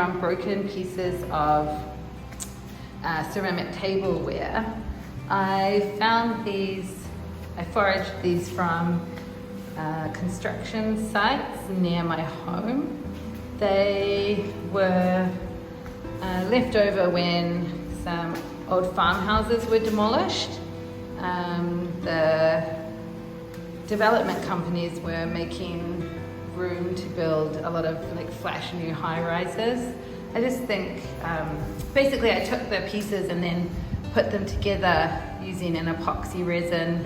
from broken pieces of ceramic tableware. I found these, I foraged these from construction sites near my home. They were left over when some old farmhouses were demolished. The development companies were making room to build a lot of like flash new high-rises. I just think basically I took the pieces and then put them together using an epoxy resin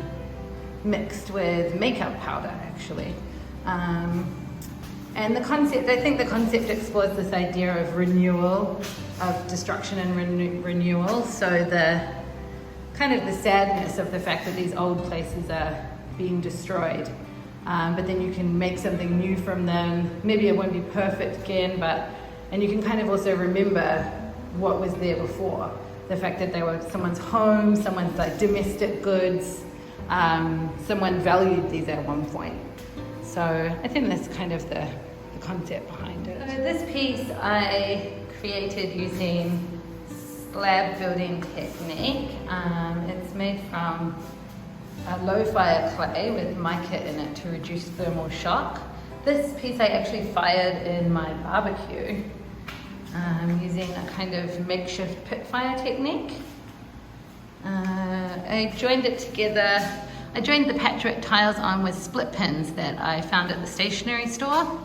mixed with makeup powder actually. And the concept, I think the concept explores this idea of renewal, of destruction and renewal. So the kind of the sadness of the fact that these old places are being destroyed. But then you can make something new from them. Maybe it won't be perfect again, and you can kind of also remember what was there before. The fact that they were someone's home, someone's like domestic goods, someone valued these at one point. So I think that's kind of the concept behind it. So this piece I created using slab building technique. It's made from a low fire clay with mica in it to reduce thermal shock. This piece I actually fired in my barbecue using a kind of makeshift pit fire technique. I joined it together. I joined the patchwork tiles on with split pins that I found at the stationery store.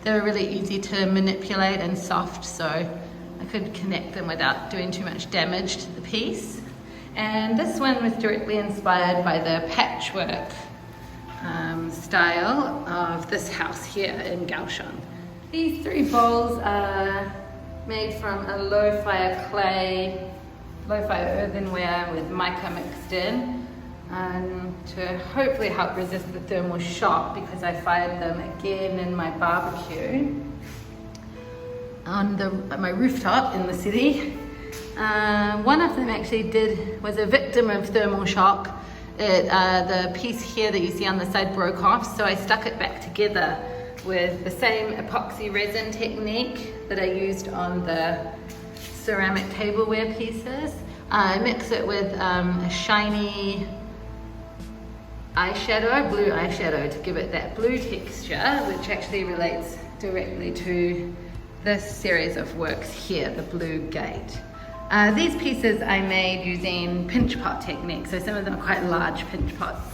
They were really easy to manipulate and soft, so I could connect them without doing too much damage to the piece. And this one was directly inspired by the patchwork style of this house here in Kaohsiung. These three bowls are made from a low fire clay, low fire earthenware with mica mixed in, to hopefully help resist the thermal shock, because I fired them again in my barbecue on my rooftop in the city. One of them actually was a victim of thermal shock. The piece here that you see on the side broke off, so I stuck it back together with the same epoxy resin technique that I used on the ceramic tableware pieces. I mix it with a shiny eyeshadow, blue eyeshadow, to give it that blue texture, which actually relates directly to this series of works here, the Blue Gate. These pieces I made using pinch pot technique, so some of them are quite large pinch pots,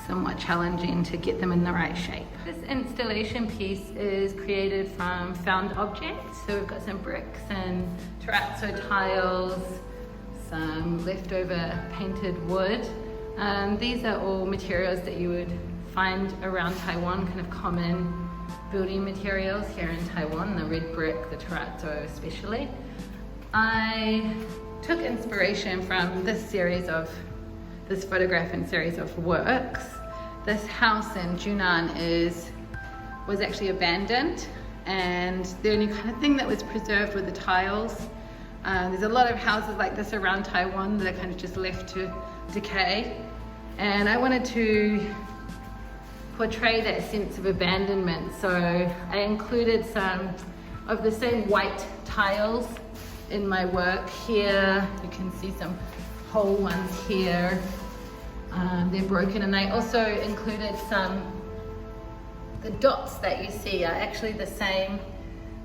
somewhat challenging to get them in the right shape. This installation piece is created from found objects, so we've got some bricks and terrazzo tiles, some leftover painted wood. These are all materials that you would find around Taiwan, kind of common building materials here in Taiwan, the red brick, the terrazzo especially. I took inspiration from this photograph and series of works. This house in Junan was actually abandoned, and the only kind of thing that was preserved were the tiles. There's a lot of houses like this around Taiwan that are kind of just left to decay, and I wanted to portray that sense of abandonment, so I included some of the same white tiles in my work here. You can see some whole ones here. They're broken, and I also included the dots that you see are actually the same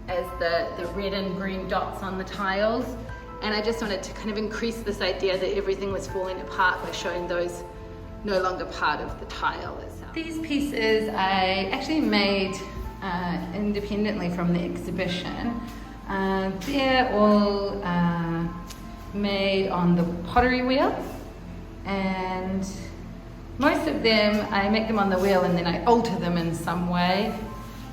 as the red and green dots on the tiles, and I just wanted to kind of increase this idea that everything was falling apart by showing those no longer part of the tile itself. These pieces I actually made independently from the exhibition. They're all made on the pottery wheel, and most of them I make them on the wheel and then I alter them in some way.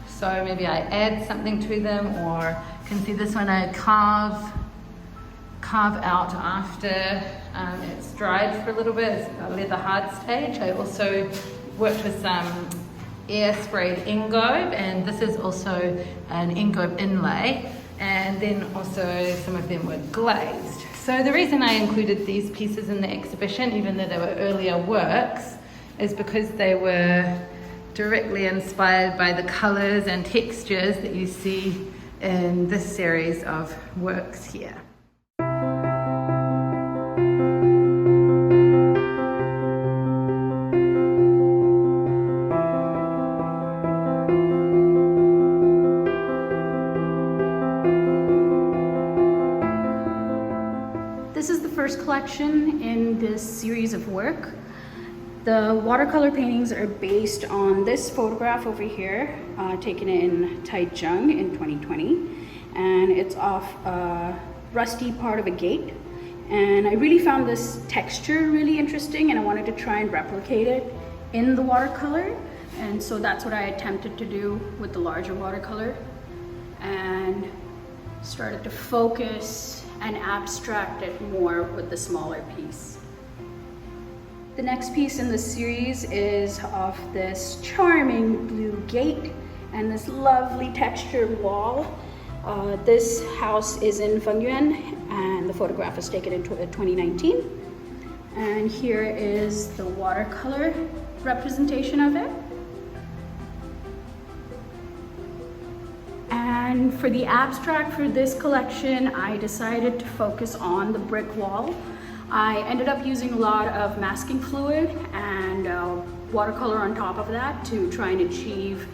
So maybe I add something to them, or you can see this one I carve out after it's dried for a little bit. It's a leather hard stage. I also worked with some air sprayed engobe, and this is also an engobe inlay, and then also some of them were glazed. So the reason I included these pieces in the exhibition, even though they were earlier works, is because they were directly inspired by the colors and textures that you see in this series of works here. This is the first collection in this series of work. The watercolor paintings are based on this photograph over here, taken in Taichung in 2020. And it's off a rusty part of a gate. And I really found this texture really interesting, and I wanted to try and replicate it in the watercolor. And so that's what I attempted to do with the larger watercolor. And started to focus and abstract it more with the smaller piece. The next piece in the series is of this charming blue gate and this lovely textured wall. This house is in Fengyuan, and the photograph was taken in 2019. And here is the watercolor representation of it. And for the abstract for this collection, I decided to focus on the brick wall. I ended up using a lot of masking fluid and watercolor on top of that to try and achieve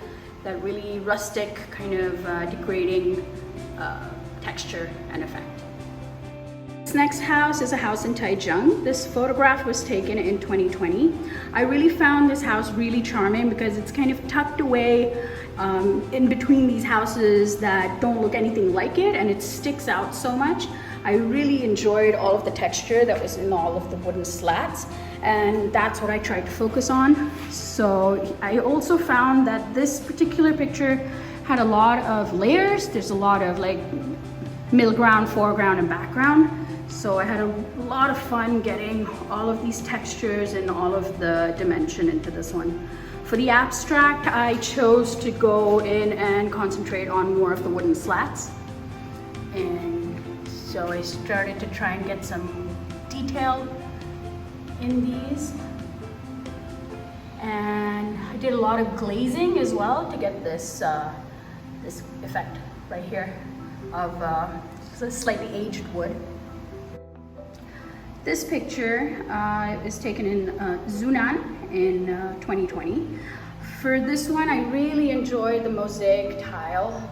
that really rustic kind of degrading texture and effect. This next house is a house in Taichung. This photograph was taken in 2020. I really found this house really charming because it's kind of tucked away in between these houses that don't look anything like it, and it sticks out so much. I really enjoyed all of the texture that was in all of the wooden slats, and that's what I tried to focus on. So I also found that this particular picture had a lot of layers. There's a lot of like middle ground, foreground, and background. So I had a lot of fun getting all of these textures and all of the dimension into this one. For the abstract, I chose to go in and concentrate on more of the wooden slats. And so I started to try and get some detail in these. And I did a lot of glazing as well to get this, this effect right here of slightly aged wood. This picture is taken in Zhunan in 2020. For this one, I really enjoyed the mosaic tile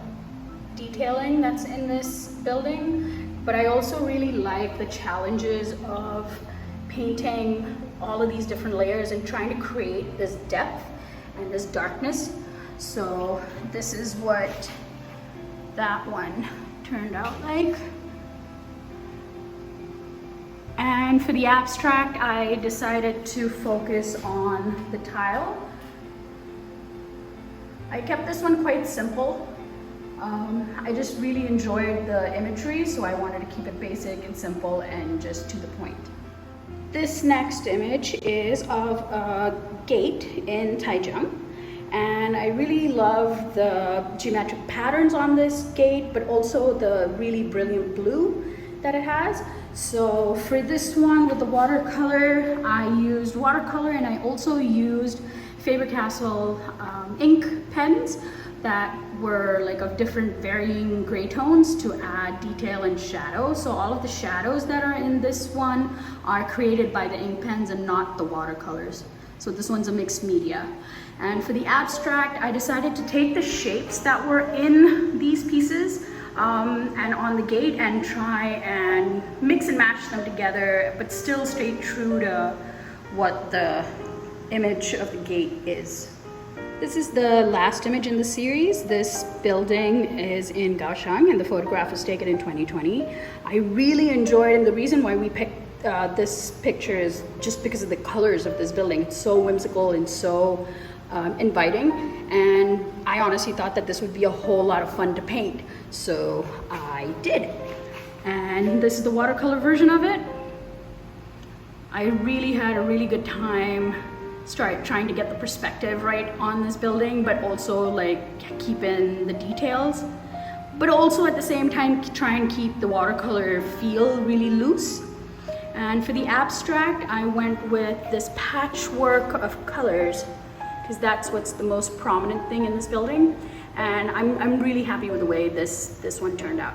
detailing that's in this building, but I also really like the challenges of painting all of these different layers and trying to create this depth and this darkness. So this is what that one turned out like. And for the abstract, I decided to focus on the tile. I kept this one quite simple. I just really enjoyed the imagery, so I wanted to keep it basic and simple and just to the point. This next image is of a gate in Taichung. And I really love the geometric patterns on this gate, but also the really brilliant blue that it has. So for this one with the watercolor, I used watercolor, and I also used Faber-Castell ink pens that were like of different varying gray tones to add detail and shadow. So all of the shadows that are in this one are created by the ink pens and not the watercolors. So this one's a mixed media. And for the abstract, I decided to take the shapes that were in these pieces and on the gate and try and mix and match them together, but still stay true to what the image of the gate is. This is the last image in the series. This building is in Kaohsiung, and the photograph was taken in 2020. I really enjoyed, and the reason why we picked this picture is just because of the colors of this building. It's so whimsical and so inviting, and I honestly thought that this would be a whole lot of fun to paint, so I did. And this is the watercolor version of it. I really had a really good time trying to get the perspective right on this building, but also like keep in the details, but also at the same time try and keep the watercolor feel really loose. And for the abstract, I went with this patchwork of colors because that's what's the most prominent thing in this building. And I'm really happy with the way this one turned out.